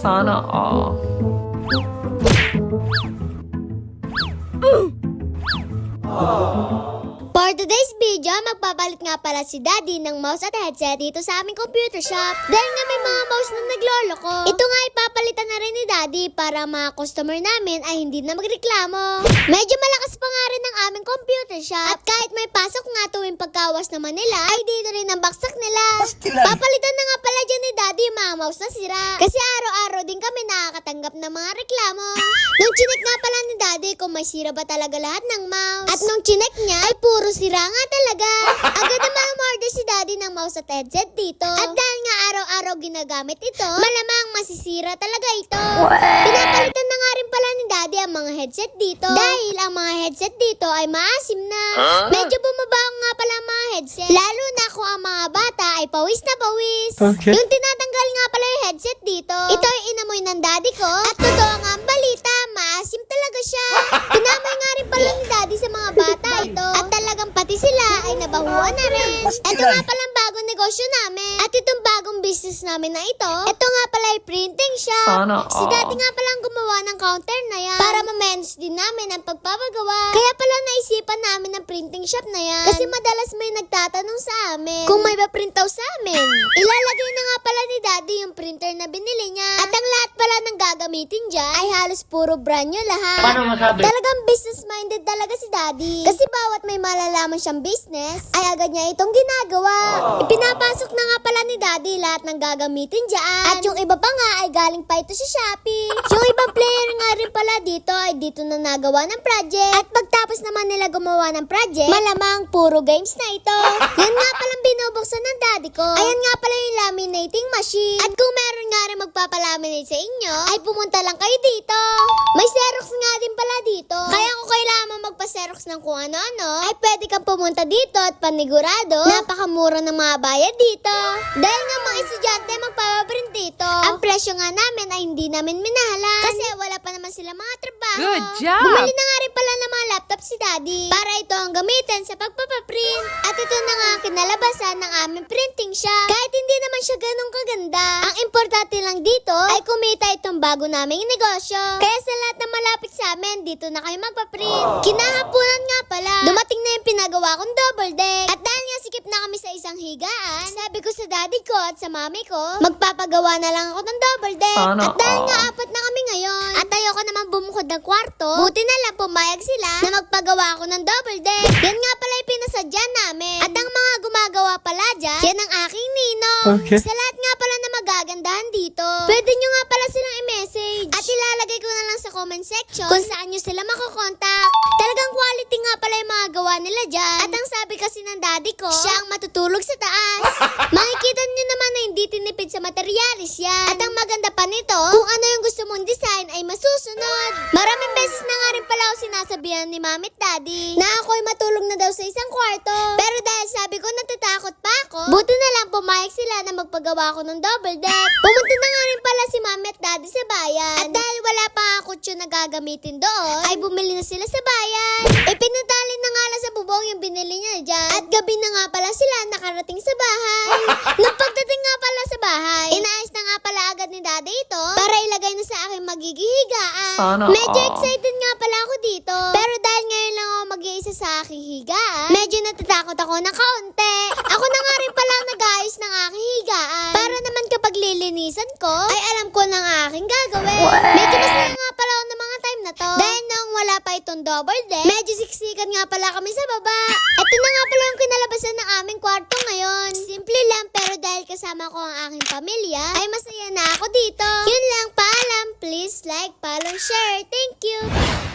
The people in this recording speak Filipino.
Sana all. For today's video, magpapalit nga pala si Daddy ng mouse at headset dito sa aming computer shop. Dahil nga may mga mouse na nagloloko. Ito nga ipapalitan na rin ni Daddy para mga customer namin ay hindi na magreklamo. Medyo malakas pa nga rin ang aming computer shop. At kahit may pasok nga tuwing pagkawas naman nila, ay dito rin ang baksak nila. Papalitan na nga pala dyan ni Daddy yung mga mouse na sira. Kasi araw-araw din kami nakakatanggap ng mga reklamo. Nung chinek nga pala ni Daddy kung may sira ba talaga lahat ng mouse. At nung chinek niya, ay puro sira nga talaga. Agad naman umorder si Daddy ng mouse at headset dito. At dahil nga araw-araw ginagamit ito, malamang masisira talaga ito. Pinapalitan na nga rin pala ni Daddy ang mga headset dito. Dahil ang mga headset dito ay maasim na. Medyo bumabaho nga pala ang mga headset. Lalo na kung ang mga bata ay pawis na pawis. Okay. Yung tinatanggal nga pala yung headset dito, ito ay inamoy ng Daddy ko. At totoo nga ang balita, maasim talaga siya. Pinamoy nga rin pala ni Daddy sa mga bata ito. At talagang pati sila ay nabahuan na rin. Ito nga palang bagong negosyo namin. At itong bagong business namin na ito nga pala ay printing shop. Sana Si Daddy nga palang gumawa ng counter na yan para ma-manage din namin ang pagpapagawa. Kaya pala naisipan namin ang printing shop na yan. Kasi madalas may nagtatanong sa amin kung may pa-print daw sa amin. Ilalagay na nga pala ni Daddy yung printer na binili niya. At ang lahat pala ng gagamitin dyan ay halos puro brand new lahat. Paano masabi? Talagang business-minded talaga si Daddy. Kasi bawat may malalaman siyang business, ay agad niya itong ginagawa. Ipinapasok na nga pala ni Daddy lahat ng gagamitin dyan. At yung iba pa nga ay galing pa ito sa Shopee. Yung ibang player nga rin pala dito ay dito na nagawa ng project. At pagtapos naman nila gumawa ng project, malamang puro games na ito. Yan nga palang binubuksan ng Daddy ko. Ayan nga pala yung laminating machine. At kung meron nga rin magpapalaminate sa inyo, ay pumunta lang kayo dito. May Xerox nga din pala dito. Kaya kung kailangan mo magpa-Xerox ng kung ano-ano, ay pwede kang pumunta dito at panigurado, napakamura ng mga bayad dito. Dahil nga mga estudyante magpapaprint dito, ang presyo nga namin ay hindi namin minahalan. Kasi wala pa naman sila mga trabaho. Good job! Bumili na nga rin pala ng mga laptop si Daddy para ito ang gamitin sa pagpapaprint. At ito na nga ang kinalabasan ng aming printing shop. Kahit hindi naman siya ganun kaganda, ang importante lang dito ay kumita itong bago naming negosyo. Kaya sa lahat na malapit sa amin, dito na kayo magpaprint. Kinahaponan nga pala, dumating na yung pinagawa kong double deck. At dahil nga sikip na kami sa isang higaan, sabi ko sa Daddy ko at sa mami ko, magpapagawa na lang ako ng double deck. Sana At dahil nga all. apat na kami ngayon, at ayoko naman bumukod ng kwarto, buti na lang pumayag sila na magpagawa ako ng double deck. Yan nga pala yung pinasadya namin. At ang mga gumagawa pala dyan, yan ang aking ninong. Okay. Sa lahat nga pala na magagandahan dito, pwede nyo nga pala silang i-message. At ilalagay ko na lang sa comment section kung saan nyo sila makokontak. Talagang quality nga pala yung mga gawa nila dyan. At ang sabi kasi ng Daddy ko, siya ang matutulog sa taas. Makikita nyo naman na hindi tinipid sa materialis yan. At ang maganda pa nito, kung ano yung gusto mong design ay masusunod. Maraming beses na nga rin pala ako sinasabihan ni Mami at Daddy na ako'y matulog na daw sa isang kwarto. Pero dahil sabi ko natatakot pa ako, buti na lang pumayag sila na magpagawa ko ng double deck. Pumunta na nga rin pala si Mami at Daddy sa bayan. At dahil wala pa nga kutso na gagamitin doon, ay bumili na sila sa bayan. Pinuntalin na nga lang sa bubong yung binili niya dyan. At gabi na nga pala sila nakarating sa bahay. Nung pagdating nga pala sa bahay, inaayos na nga pala agad ni Daddy ito para ilagay na sa aking magiging higaan. Sana Medyo all. excited nga pala ako dito. Pero dahil ngayon lang ako mag-iisa sa aking higaan, medyo natatakot ako ng kaunti. Ako na nga rin pala nag-ayos ng aking higaan. Para naman kapag lilinisan ko, ay alam ko ng aking gagawin. Medyo masaya nga pala ako ng mga time na to. Dahil nung wala pa itong double deck, medyo siksikan nga pala kami sa baba. Ito na nga pala yung kinalabasan ng aming kwarto ngayon. Simple lang pero dahil kasama ko ang aking pamilya, ay masaya na ako dito. Yun lang, paalam. Please like, follow, share. Thank you!